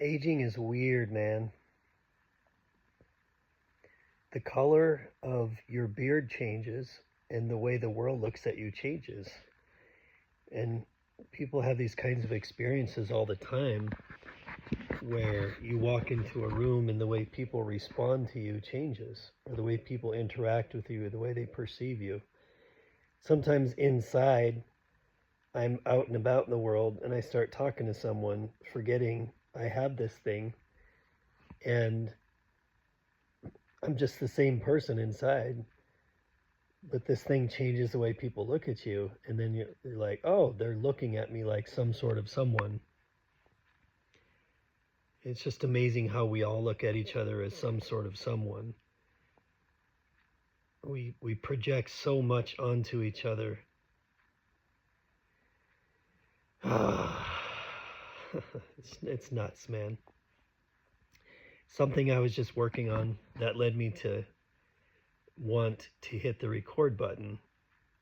Aging is weird, man. The color of your beard changes and the way the world looks at you changes. And people have these kinds of experiences all the time where you walk into a room and the way people respond to you changes, or the way people interact with you, or the way they perceive you. Sometimes inside, I'm out and about in the world and I start talking to someone, forgetting I have this thing, and I'm just the same person inside, but this thing changes the way people look at you, and then you're like, oh, they're looking at me like some sort of someone. It's just amazing how we all look at each other as some sort of someone. We project so much onto each other. It's nuts, man. Something I was just working on that led me to want to hit the record button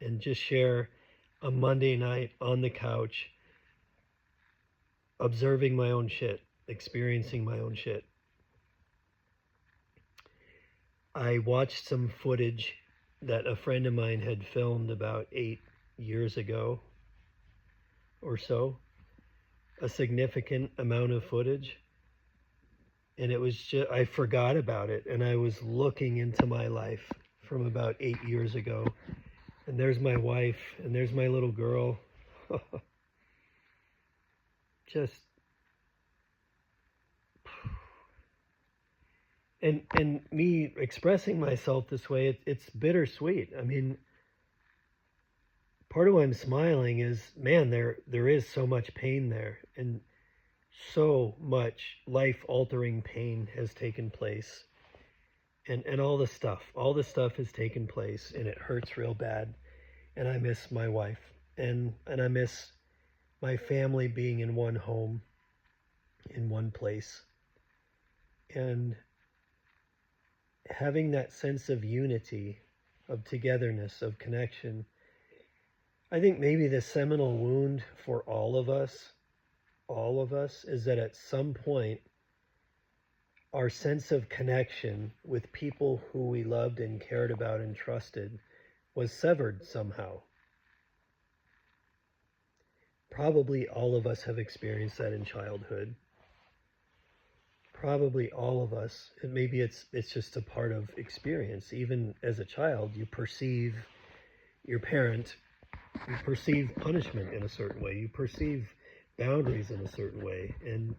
and just share a Monday night on the couch, observing my own shit, experiencing my own shit. I watched some footage that a friend of mine had filmed about 8 years ago or so, a significant amount of footage. And it was just, I forgot about it, and I was looking into my life from about 8 years ago. And there's my wife, and there's my little girl. Just, and me expressing myself this way, it's bittersweet. I mean, part of why I'm smiling is, man, there is so much pain there, and so much life-altering pain has taken place, and all the stuff has taken place, and it hurts real bad, and I miss my wife, and I miss my family being in one home, in one place, and having that sense of unity, of togetherness, of connection. I think maybe the seminal wound for all of us, is that at some point, our sense of connection with people who we loved and cared about and trusted was severed somehow. Probably all of us have experienced that in childhood. Probably all of us. Maybe it's just a part of experience. Even as a child, you perceive your parent, you perceive punishment in a certain way, you perceive boundaries in a certain way, and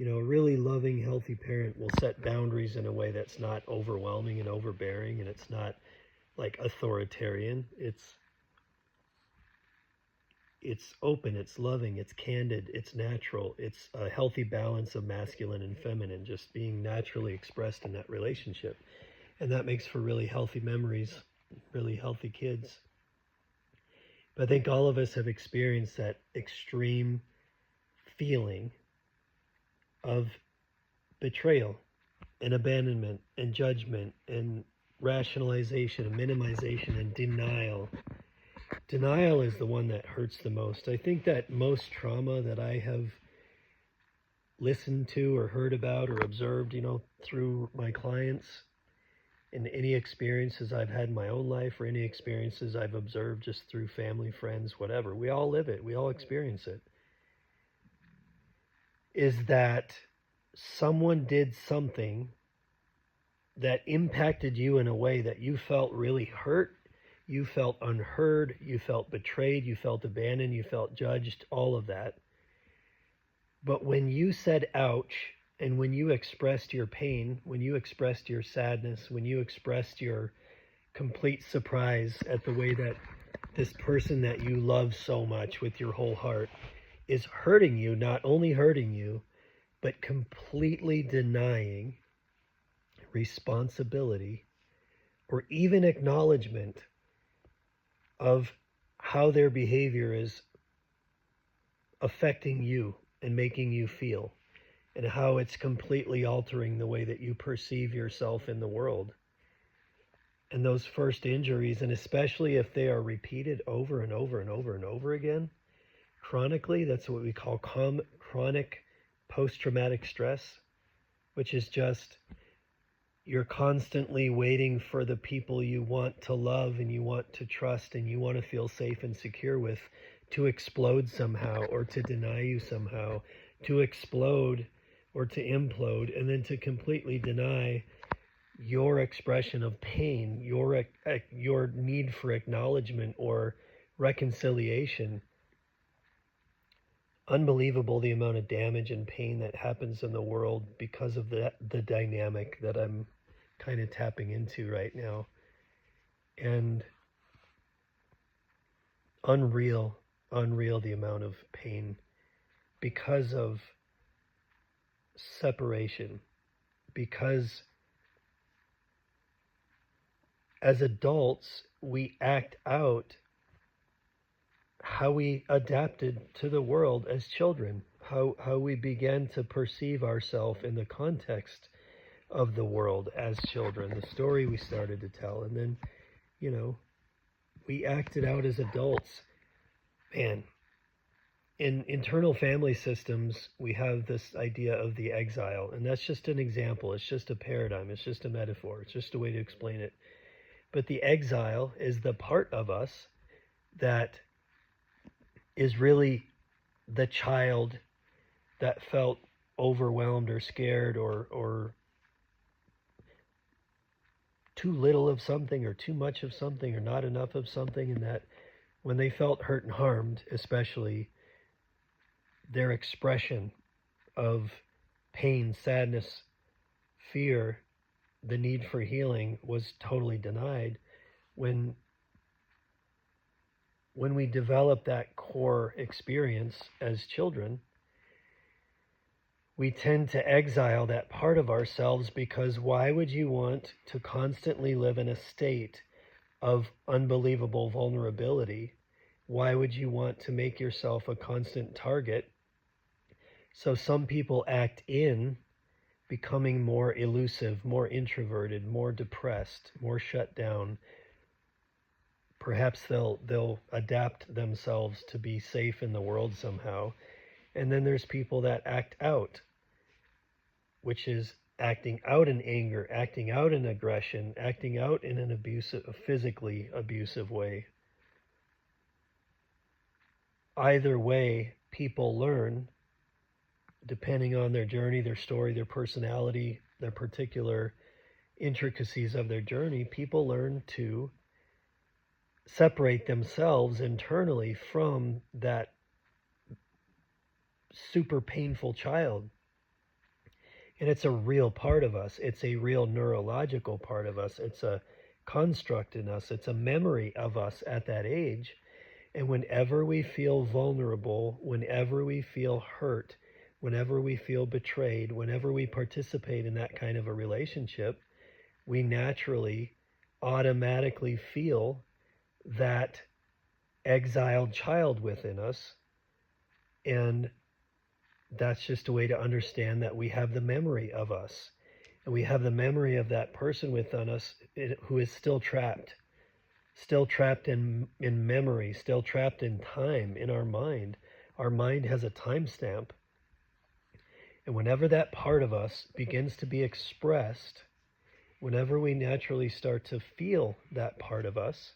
a really loving, healthy parent will set boundaries in a way that's not overwhelming and overbearing, and it's not like authoritarian. It's open, it's loving, it's candid, it's natural, it's a healthy balance of masculine and feminine just being naturally expressed in that relationship, and that makes for really healthy memories, really healthy kids. But I think all of us have experienced that extreme feeling of betrayal and abandonment and judgment and rationalization and minimization and denial. Denial is the one that hurts the most. I think that most trauma that I have listened to or heard about or observed, through my clients, in any experiences I've had in my own life or any experiences I've observed just through family, friends, whatever, we all live it, we all experience it, is that someone did something that impacted you in a way that you felt really hurt, you felt unheard, you felt betrayed, you felt abandoned, you felt judged, all of that. But when you said ouch, and when you expressed your pain, when you expressed your sadness, when you expressed your complete surprise at the way that this person that you love so much with your whole heart is hurting you, not only hurting you, but completely denying responsibility or even acknowledgement of how their behavior is affecting you and making you feel, and how it's completely altering the way that you perceive yourself in the world. And those first injuries, and especially if they are repeated over and over and over and over again, chronically, that's what we call chronic post-traumatic stress, which is just you're constantly waiting for the people you want to love and you want to trust and you want to feel safe and secure with to explode somehow, or to deny you somehow, to explode or to implode, and then to completely deny your expression of pain, your need for acknowledgement or reconciliation. Unbelievable the amount of damage and pain that happens in the world because of the dynamic that I'm kind of tapping into right now. And unreal the amount of pain because of separation, because as adults we act out how we adapted to the world as children, how we began to perceive ourselves in the context of the world as children, the story we started to tell, and then, we acted out as adults. Man, in internal family systems, we have this idea of the exile, and that's just an example. It's just a paradigm. It's just a metaphor. It's just a way to explain it. But the exile is the part of us that is really the child that felt overwhelmed or scared or too little of something or too much of something or not enough of something, and that when they felt hurt and harmed, especially, their expression of pain, sadness, fear, the need for healing was totally denied. When we develop that core experience as children, we tend to exile that part of ourselves, because why would you want to constantly live in a state of unbelievable vulnerability? Why would you want to make yourself a constant target? So some people act in becoming more elusive, more introverted, more depressed, more shut down. Perhaps they'll adapt themselves to be safe in the world somehow. And then there's people that act out, which is acting out in anger, acting out in aggression, acting out in a physically abusive way. Either way, people learn, depending on their journey, their story, their personality, their particular intricacies of their journey, people learn to separate themselves internally from that super painful child. And it's a real part of us. It's a real neurological part of us. It's a construct in us. It's a memory of us at that age. And whenever we feel vulnerable, whenever we feel hurt, whenever we feel betrayed, whenever we participate in that kind of a relationship, we naturally, automatically feel that exiled child within us. And that's just a way to understand that we have the memory of us. And we have the memory of that person within us who is still trapped in memory, still trapped in time, in our mind. Our mind has a timestamp. And whenever that part of us begins to be expressed, whenever we naturally start to feel that part of us,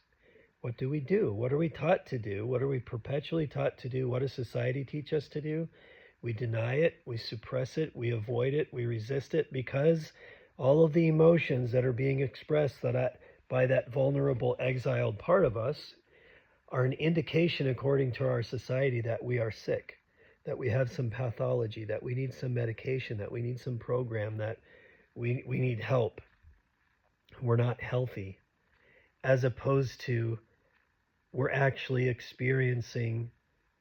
what do? What are we taught to do? What are we perpetually taught to do? What does society teach us to do? We deny it, we suppress it, we avoid it, we resist it, because all of the emotions that are being expressed by that vulnerable, exiled part of us are an indication, according to our society, that we are sick, that we have some pathology, that we need some medication, that we need some program, that we need help. We're not healthy. As opposed to, we're actually experiencing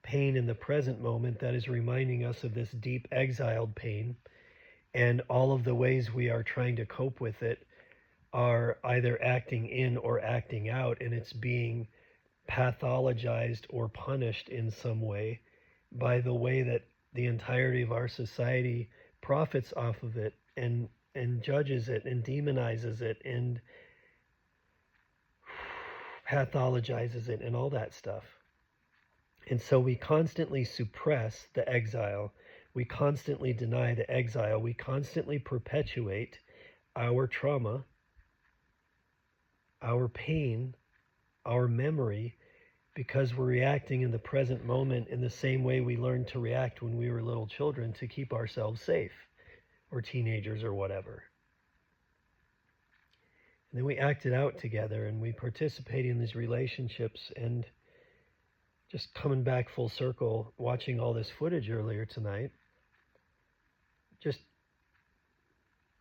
pain in the present moment that is reminding us of this deep exiled pain, and all of the ways we are trying to cope with it are either acting in or acting out, and it's being pathologized or punished in some way by the way that the entirety of our society profits off of it and judges it and demonizes it and pathologizes it and all that stuff. And so we constantly suppress the exile. We constantly deny the exile. We constantly perpetuate our trauma, our pain, our memory, because we're reacting in the present moment in the same way we learned to react when we were little children to keep ourselves safe, or teenagers or whatever. And then we act it out together, and we participate in these relationships. And just coming back full circle, watching all this footage earlier tonight, just,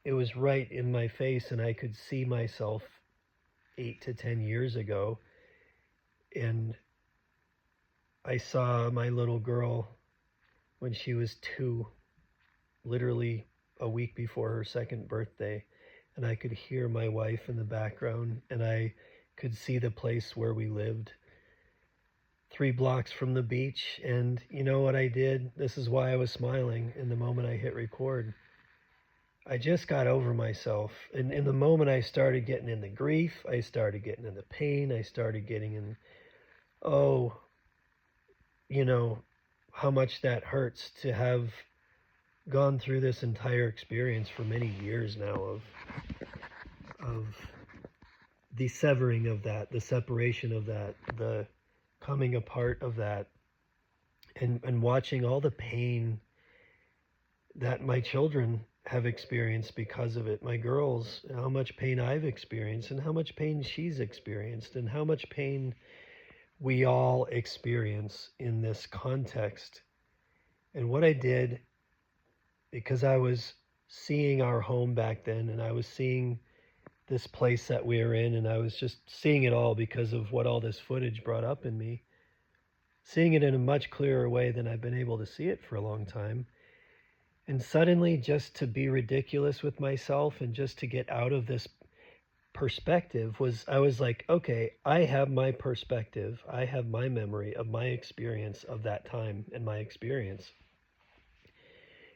it was right in my face, and I could see myself 8 to 10 years ago. And I saw my little girl when she was 2, literally a week before her 2nd birthday. And I could hear my wife in the background, and I could see the place where we lived, 3 blocks from the beach. And you know what I did? This is why I was smiling in the moment I hit record. I just got over myself. And in the moment I started getting in the grief, I started getting in the pain, I started getting in, oh, you know, how much that hurts to have gone through this entire experience for many years now of the severing of that, the separation of that, the coming apart of that, and watching all the pain that my children have experienced because of it. My girls, how much pain I've experienced, and how much pain she's experienced, and how much pain we all experience in this context. And what I did, because I was seeing our home back then, and I was seeing this place that we were in, and I was just seeing it all because of what all this footage brought up in me, seeing it in a much clearer way than I've been able to see it for a long time. And suddenly, just to be ridiculous with myself and just to get out of this perspective, I was like, okay, I have my perspective, I have my memory of my experience of that time and my experience.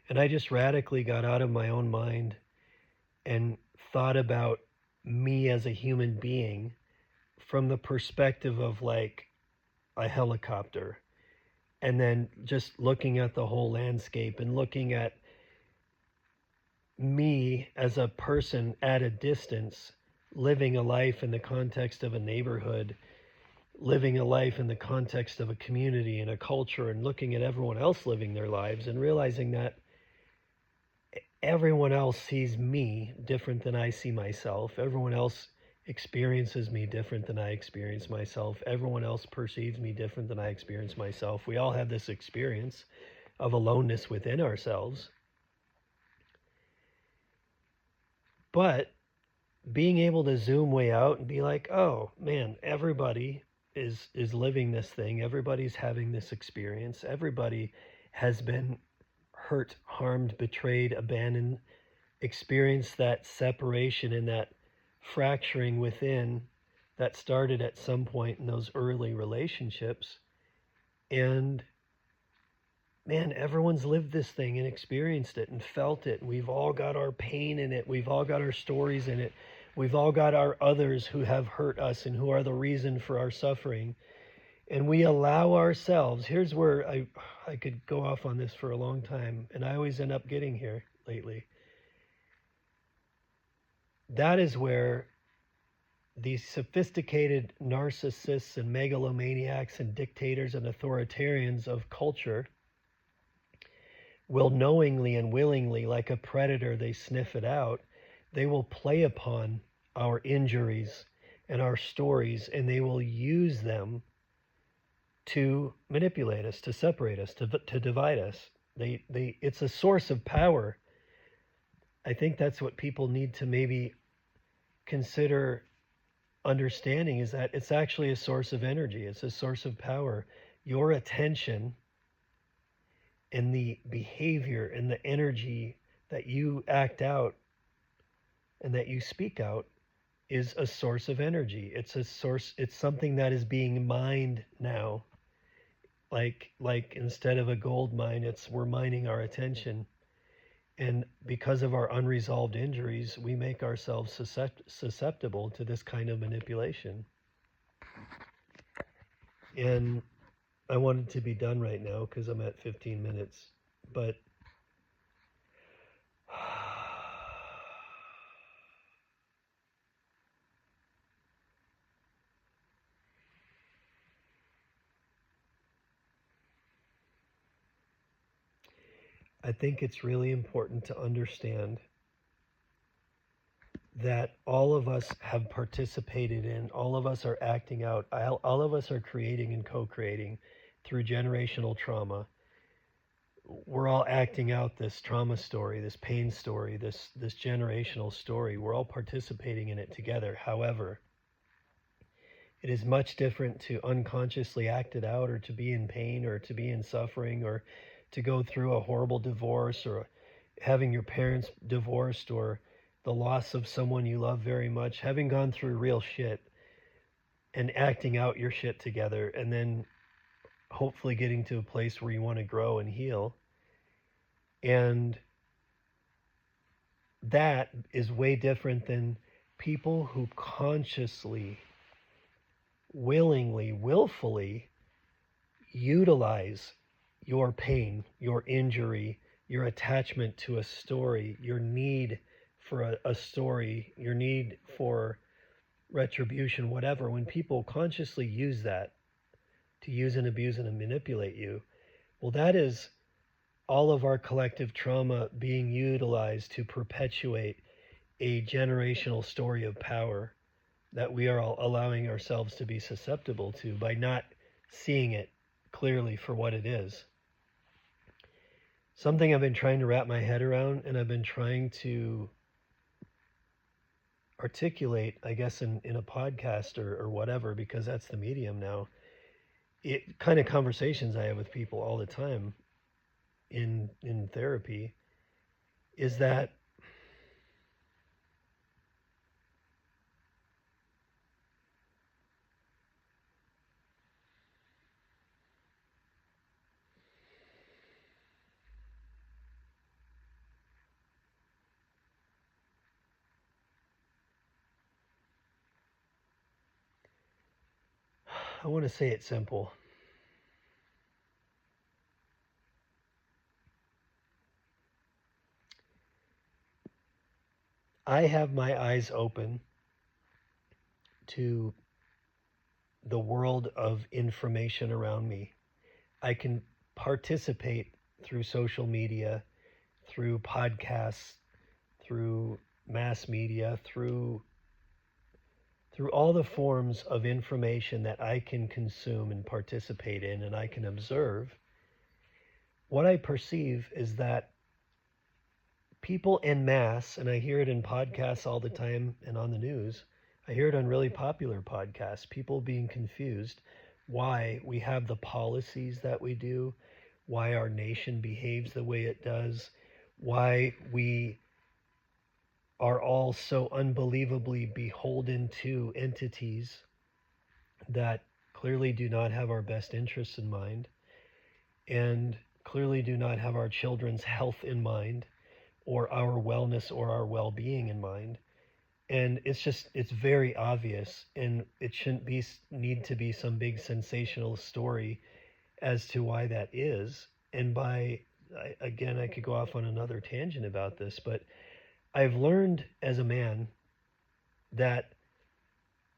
And I just radically got out of my own mind and thought about me as a human being from the perspective of like a helicopter, and then just looking at the whole landscape and looking at me as a person at a distance, living a life in the context of a neighborhood, living a life in the context of a community and a culture, and looking at everyone else living their lives and realizing that everyone else sees me different than I see myself. Everyone else experiences me different than I experience myself. Everyone else perceives me different than I experience myself. We all have this experience of aloneness within ourselves. But being able to zoom way out and be like, oh man, everybody is living this thing. Everybody's having this experience. Everybody has been hurt, harmed, betrayed, abandoned, experienced that separation and that fracturing within that started at some point in those early relationships. And man, everyone's lived this thing and experienced it and felt it. We've all got our pain in it. We've all got our stories in it. We've all got our others who have hurt us and who are the reason for our suffering. And we allow ourselves, here's where I could go off on this for a long time, and I always end up getting here lately. That is where these sophisticated narcissists and megalomaniacs and dictators and authoritarians of culture will knowingly and willingly, like a predator, they sniff it out. They will play upon our injuries and our stories, and they will use them to manipulate us, to separate us, to divide us. It's a source of power. I think that's what people need to maybe consider understanding, is that it's actually a source of energy. It's a source of power. Your attention and the behavior and the energy that you act out and that you speak out is a source of energy. It's a source, it's something that is being mined now. Like instead of a gold mine, we're mining our attention. And because of our unresolved injuries, we make ourselves susceptible to this kind of manipulation. And I wanted to be done right now because I'm at 15 minutes. But I think it's really important to understand that all of us have participated in, all of us are acting out, all of us are creating and co-creating through generational trauma. We're all acting out this trauma story, this pain story, this generational story. We're all participating in it together. However, it is much different to unconsciously act it out, or to be in pain, or to be in suffering, or to go through a horrible divorce, or having your parents divorced, or the loss of someone you love very much, having gone through real shit and acting out your shit together, and then hopefully getting to a place where you want to grow and heal. And that is way different than people who consciously, willingly, willfully utilize your pain, your injury, your attachment to a story, your need for a story, your need for retribution, whatever. When people consciously use that to use and abuse and manipulate you, well, that is all of our collective trauma being utilized to perpetuate a generational story of power that we are all allowing ourselves to be susceptible to by not seeing it clearly for what it is. Something I've been trying to wrap my head around, and I've been trying to articulate, I guess, in a podcast or whatever, because that's the medium now. It kind of conversations I have with people all the time in therapy is that I want to say it simple. I have my eyes open to the world of information around me. I can participate through social media, through podcasts, through mass media, through all the forms of information that I can consume and participate in, and I can observe. What I perceive is that people en masse, and I hear it in podcasts all the time and on the news, I hear it on really popular podcasts, people being confused why we have the policies that we do, why our nation behaves the way it does, why we are all so unbelievably beholden to entities that clearly do not have our best interests in mind, and clearly do not have our children's health in mind, or our wellness or our well-being in mind. And it's very obvious, and it shouldn't need to be some big sensational story as to why that is. And again, I could go off on another tangent about this, but I've learned as a man that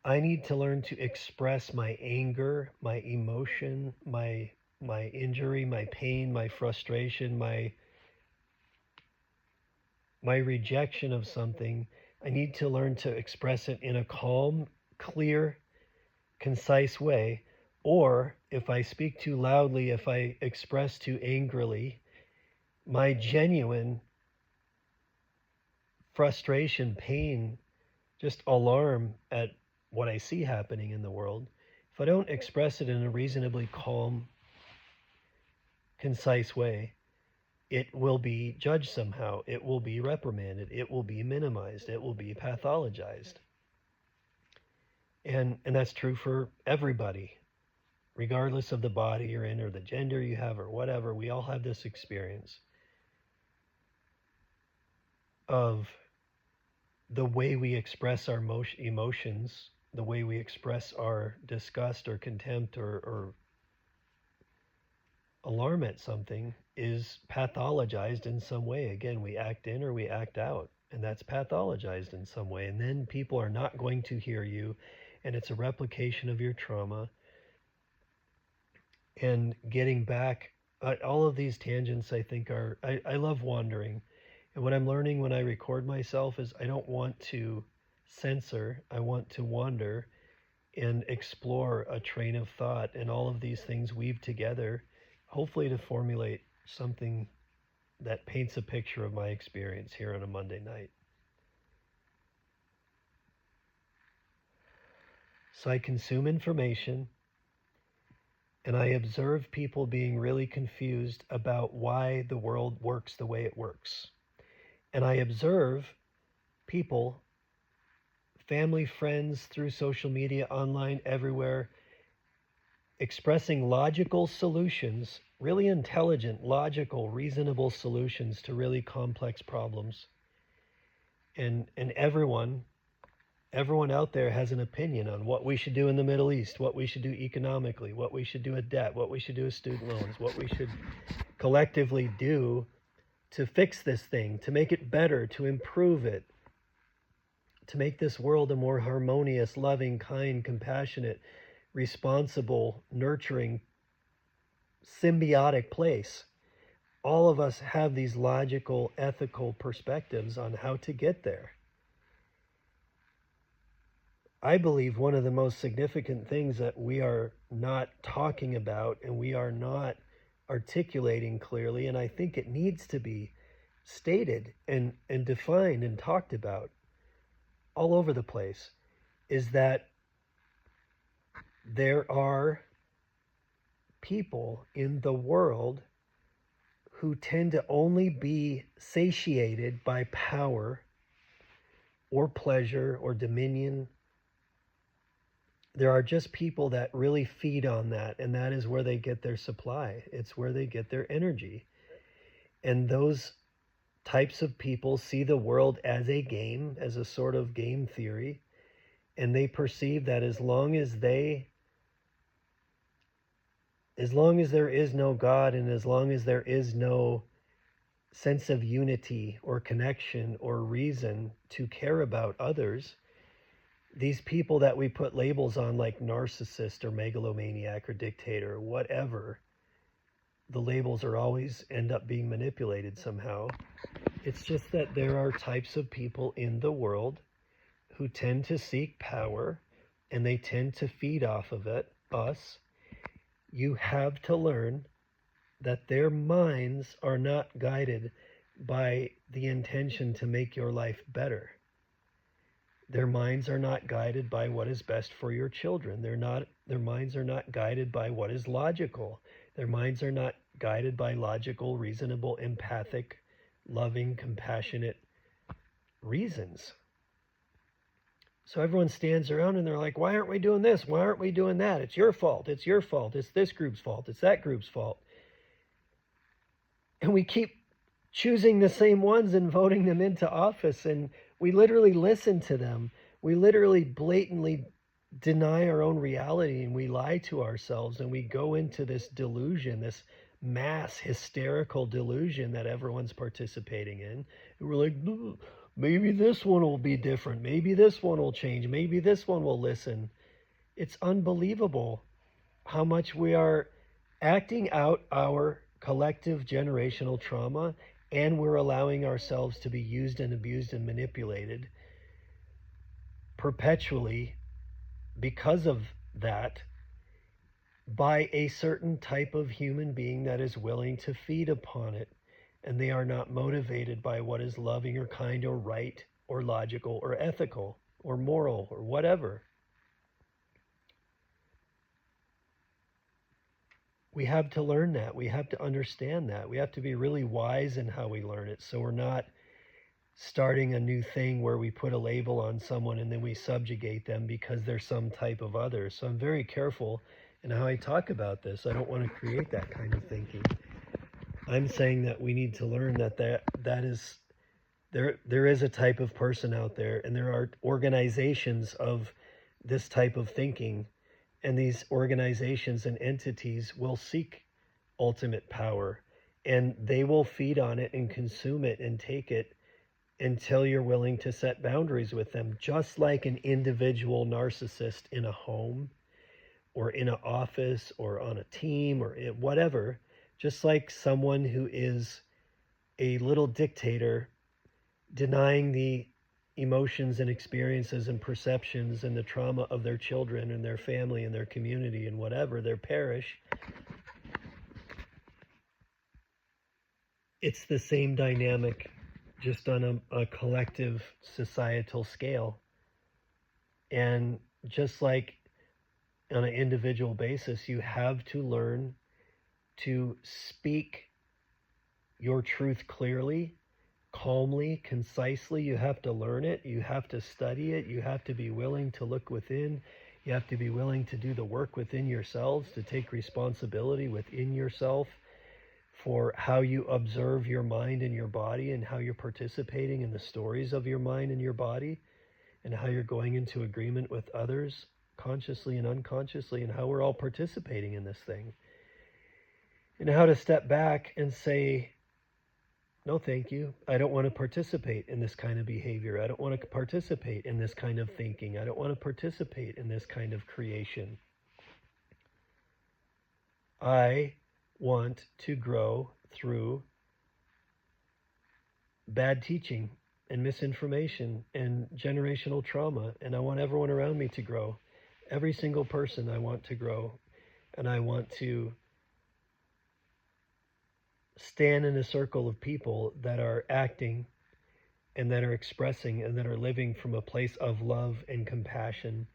I need to learn to express my anger, my emotion, my injury, my pain, my frustration, my rejection of something. I need to learn to express it in a calm, clear, concise way. Or if I speak too loudly, if I express too angrily, my genuine frustration, pain, just alarm at what I see happening in the world, if I don't express it in a reasonably calm, concise way, it will be judged somehow. It will be reprimanded. It will be minimized. It will be pathologized. And that's true for everybody, regardless of the body you're in or the gender you have or whatever. We all have this experience of the way we express our emotions, the way we express our disgust or contempt or alarm at something is pathologized in some way. Again, we act in or we act out, and that's pathologized in some way. And then people are not going to hear you, and it's a replication of your trauma. And getting back all of these tangents, I think, I love wandering. And what I'm learning when I record myself is I don't want to censor, I want to wander and explore a train of thought, and all of these things weave together, hopefully to formulate something that paints a picture of my experience here on a Monday night. So I consume information, and I observe people being really confused about why the world works the way it works. And I observe people, family, friends, through social media, online, everywhere, expressing logical solutions, really intelligent, logical, reasonable solutions to really complex problems. And everyone out there has an opinion on what we should do in the Middle East, what we should do economically, what we should do with debt, what we should do with student loans, what we should collectively do to fix this thing, to make it better, to improve it, to make this world a more harmonious, loving, kind, compassionate, responsible, nurturing, symbiotic place. All of us have these logical, ethical perspectives on how to get there. I believe one of the most significant things that we are not talking about and we are not articulating clearly, and I think it needs to be stated and defined and talked about all over the place, is that there are people in the world who tend to only be satiated by power or pleasure or dominion. There are just people that really feed on that, and that is where they get their supply. It's where they get their energy. And those types of people see the world as a game, as a sort of game theory, and they perceive that as long as there is no God, and as long as there is no sense of unity or connection or reason to care about others, these people that we put labels on, like narcissist or megalomaniac or dictator or whatever, the labels are always end up being manipulated somehow. It's just that there are types of people in the world who tend to seek power, and they tend to feed off of it, us. You have to learn that their minds are not guided by the intention to make your life better. Their minds are not guided by what is best for your children. Their minds are not guided by what is logical. Their minds are not guided by logical, reasonable, empathic, loving, compassionate reasons. So everyone stands around and they're like, why aren't we doing this? Why aren't we doing that? It's your fault. It's your fault. It's this group's fault. It's that group's fault. And we keep choosing the same ones and voting them into office, and we literally listen to them. We literally blatantly deny our own reality, and we lie to ourselves, and we go into this delusion, this mass hysterical delusion that everyone's participating in. And we're like, maybe this one will be different. Maybe this one will change. Maybe this one will listen. It's unbelievable how much we are acting out our collective generational trauma, and we're allowing ourselves to be used and abused and manipulated perpetually because of that by a certain type of human being that is willing to feed upon it, and they are not motivated by what is loving or kind or right or logical or ethical or moral or whatever. We have to learn that. We have to understand that. We have to be really wise in how we learn it, so we're not starting a new thing where we put a label on someone and then we subjugate them because they're some type of other. So I'm very careful in how I talk about this. I don't want to create that kind of thinking. I'm saying that we need to learn that is there is a type of person out there, and there are organizations of this type of thinking. And these organizations and entities will seek ultimate power, and they will feed on it and consume it and take it until you're willing to set boundaries with them. Just like an individual narcissist in a home or in an office or on a team or whatever, Just like someone who is a little dictator denying the emotions and experiences and perceptions and the trauma of their children and their family and their community and whatever, their parish, it's the same dynamic, just on a collective societal scale. And just like on an individual basis, you have to learn to speak your truth clearly, calmly, concisely. You have to learn it. You have to study it. You have to be willing to look within. You have to be willing to do the work within yourselves, to take responsibility within yourself for how you observe your mind and your body, and how you're participating in the stories of your mind and your body, and how you're going into agreement with others consciously and unconsciously, and how we're all participating in this thing. And how to step back and say, no, thank you. I don't want to participate in this kind of behavior. I don't want to participate in this kind of thinking. I don't want to participate in this kind of creation. I want to grow through bad teaching and misinformation and generational trauma, and I want everyone around me to grow. Every single person I want to grow, and I want to stand in a circle of people that are acting and that are expressing and that are living from a place of love and compassion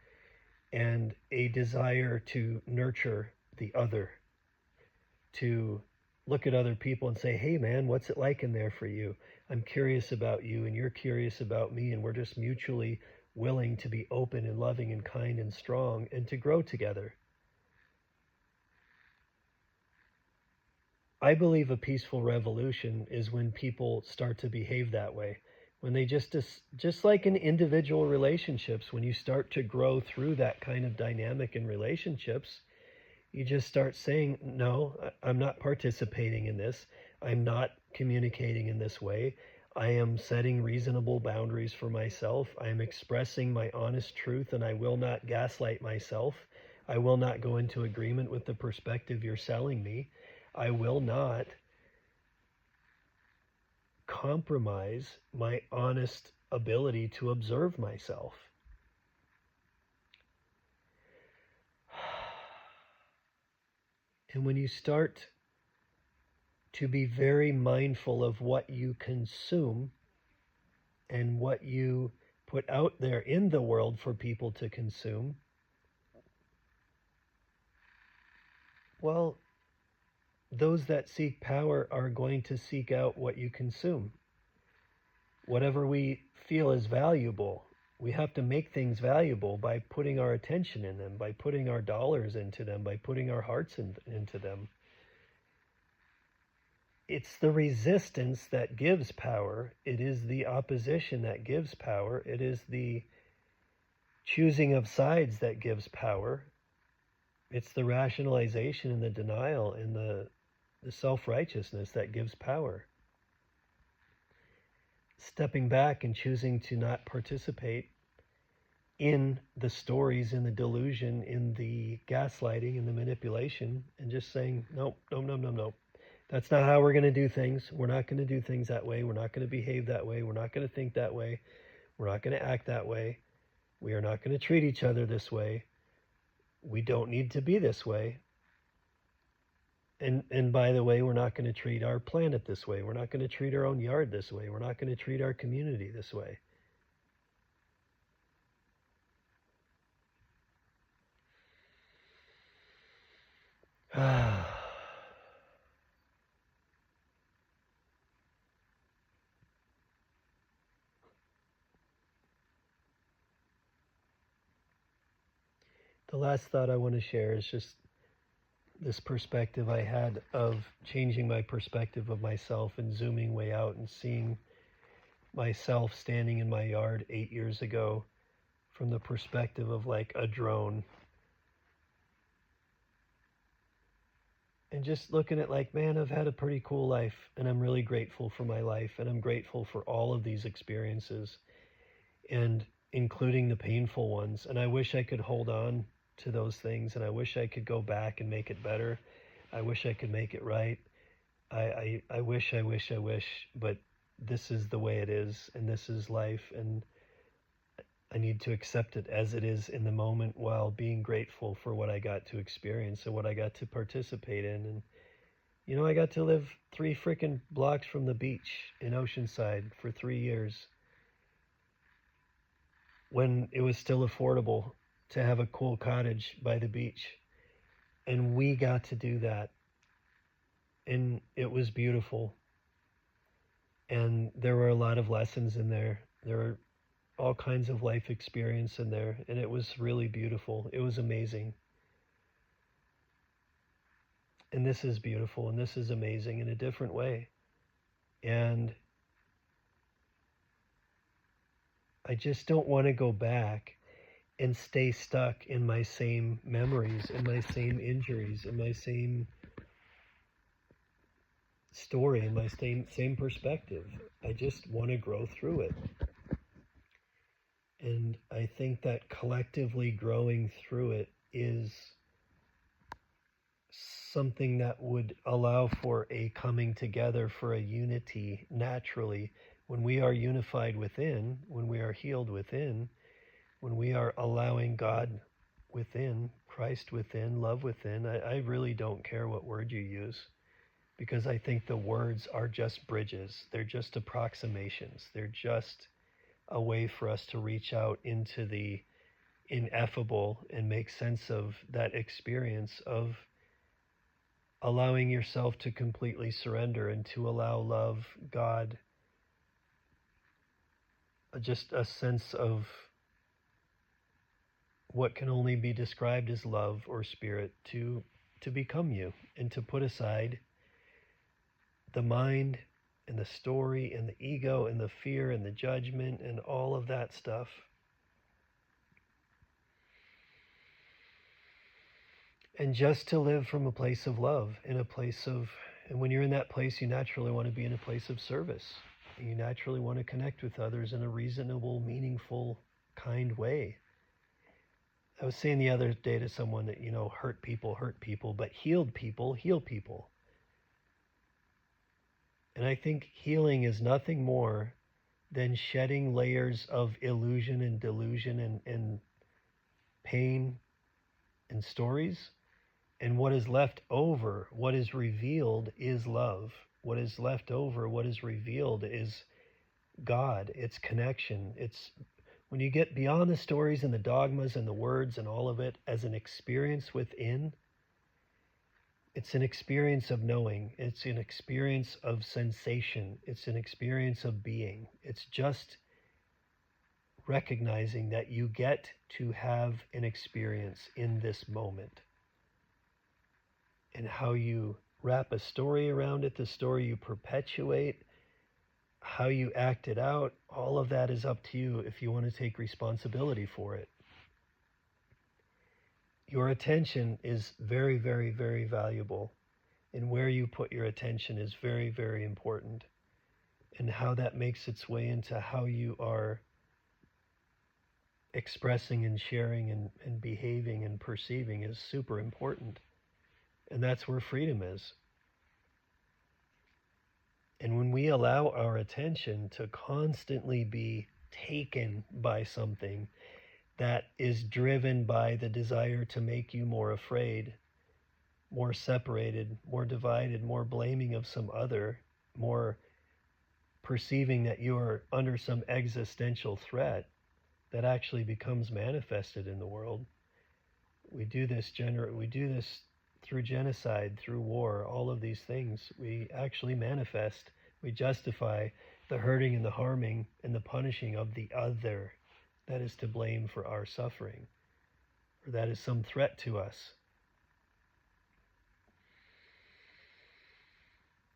and a desire to nurture the other, to look at other people and say, hey man, what's it like in there for you? I'm curious about you and you're curious about me, and we're just mutually willing to be open and loving and kind and strong and to grow together. I believe a peaceful revolution is when people start to behave that way. When they just like in individual relationships, when you start to grow through that kind of dynamic in relationships, you just start saying, no, I'm not participating in this. I'm not communicating in this way. I am setting reasonable boundaries for myself. I am expressing my honest truth, and I will not gaslight myself. I will not go into agreement with the perspective you're selling me. I will not compromise my honest ability to observe myself. And when you start to be very mindful of what you consume and what you put out there in the world for people to consume, well, those that seek power are going to seek out what you consume. Whatever we feel is valuable, we have to make things valuable by putting our attention in them, by putting our dollars into them, by putting our hearts into them. It's the resistance that gives power. It is the opposition that gives power. It is the choosing of sides that gives power. It's the rationalization and the denial and the self-righteousness that gives power. Stepping back and choosing to not participate in the stories, in the delusion, in the gaslighting, in the manipulation, and just saying, nope, no. That's not how we're going to do things. We're not going to do things that way. We're not going to behave that way. We're not going to think that way. We're not going to act that way. We are not going to treat each other this way. We don't need to be this way. And by the way, we're not going to treat our planet this way. We're not going to treat our own yard this way. We're not going to treat our community this way. The last thought I want to share is just this perspective I had of changing my perspective of myself and zooming way out and seeing myself standing in my yard 8 years ago from the perspective of like a drone, and just looking at like, man, I've had a pretty cool life, and I'm really grateful for my life, and I'm grateful for all of these experiences, and including the painful ones. And I wish I could hold on to those things, and I wish I could go back and make it better. I wish I could make it right. I wish, but this is the way it is, and this is life, and I need to accept it as it is in the moment while being grateful for what I got to experience and what I got to participate in. And, I got to live 3 freaking blocks from the beach in Oceanside for 3 years when it was still affordable to have a cool cottage by the beach. And we got to do that. And it was beautiful. And there were a lot of lessons in there. There were all kinds of life experience in there. And it was really beautiful. It was amazing. And this is beautiful. And this is amazing in a different way. And I just don't want to go back and stay stuck in my same memories, in my same injuries, in my same story, in my same perspective. I just want to grow through it. And I think that collectively growing through it is something that would allow for a coming together, for a unity naturally. When we are unified within, when we are healed within, when we are allowing God within, Christ within, love within, I really don't care what word you use, because I think the words are just bridges. They're just approximations. They're just a way for us to reach out into the ineffable and make sense of that experience of allowing yourself to completely surrender and to allow love, God, just a sense of what can only be described as love or spirit to become you, and to put aside the mind and the story and the ego and the fear and the judgment and all of that stuff. And just to live from a place of love, in a place of, and when you're in that place, you naturally want to be in a place of service. You naturally want to connect with others in a reasonable, meaningful, kind way. I was saying the other day to someone that, hurt people, but healed people heal people. And I think healing is nothing more than shedding layers of illusion and delusion and pain and stories. And what is left over, what is revealed, is love. What is left over, what is revealed, is God. It's connection. It's when you get beyond the stories and the dogmas and the words and all of it as an experience within. It's an experience of knowing. It's an experience of sensation. It's an experience of being. It's just recognizing that you get to have an experience in this moment. And how you wrap a story around it, the story you perpetuate, how you act it out, all of that is up to you if you want to take responsibility for it. Your attention is very, very, very valuable. And where you put your attention is very, very important. And how that makes its way into how you are expressing and sharing and behaving and perceiving is super important. And that's where freedom is. And when we allow our attention to constantly be taken by something that is driven by the desire to make you more afraid, more separated, more divided, more blaming of some other, more perceiving that you are under some existential threat that actually becomes manifested in the world. We do this through genocide, through war, all of these things. We actually manifest, we justify the hurting and the harming and the punishing of the other that is to blame for our suffering, or that is some threat to us.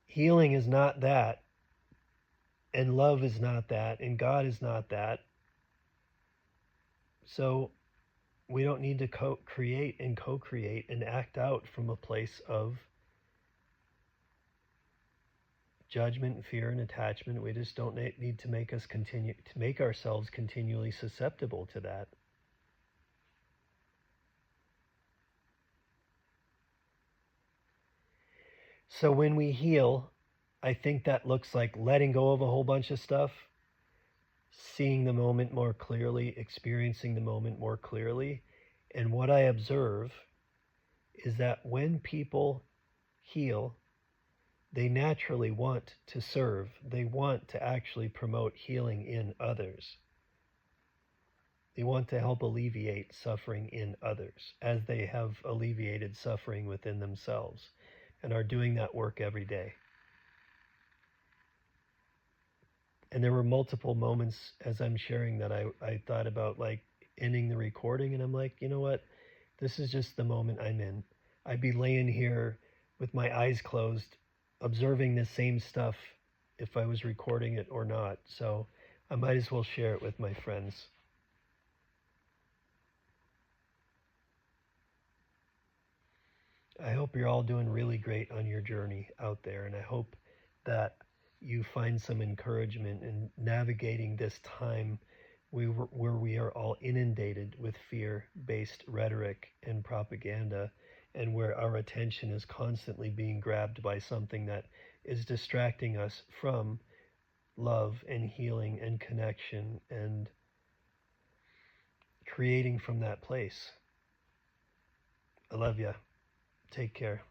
Healing is not that, and love is not that, and God is not that. So we don't need to create and co-create and act out from a place of judgment, fear, and attachment. We just don't need to make ourselves continually susceptible to that. So when we heal, I think that looks like letting go of a whole bunch of stuff, seeing the moment more clearly, experiencing the moment more clearly. And what I observe is that when people heal, they naturally want to serve. They want to actually promote healing in others. They want to help alleviate suffering in others as they have alleviated suffering within themselves and are doing that work every day. And there were multiple moments as I'm sharing that I thought about like ending the recording, and I'm like, you know what? This is just the moment I'm in. I'd be laying here with my eyes closed, observing the same stuff if I was recording it or not. So I might as well share it with my friends. I hope you're all doing really great on your journey out there, and I hope that you find some encouragement in navigating this time where we are all inundated with fear-based rhetoric and propaganda, and where our attention is constantly being grabbed by something that is distracting us from love and healing and connection and creating from that place. I love you. Take care.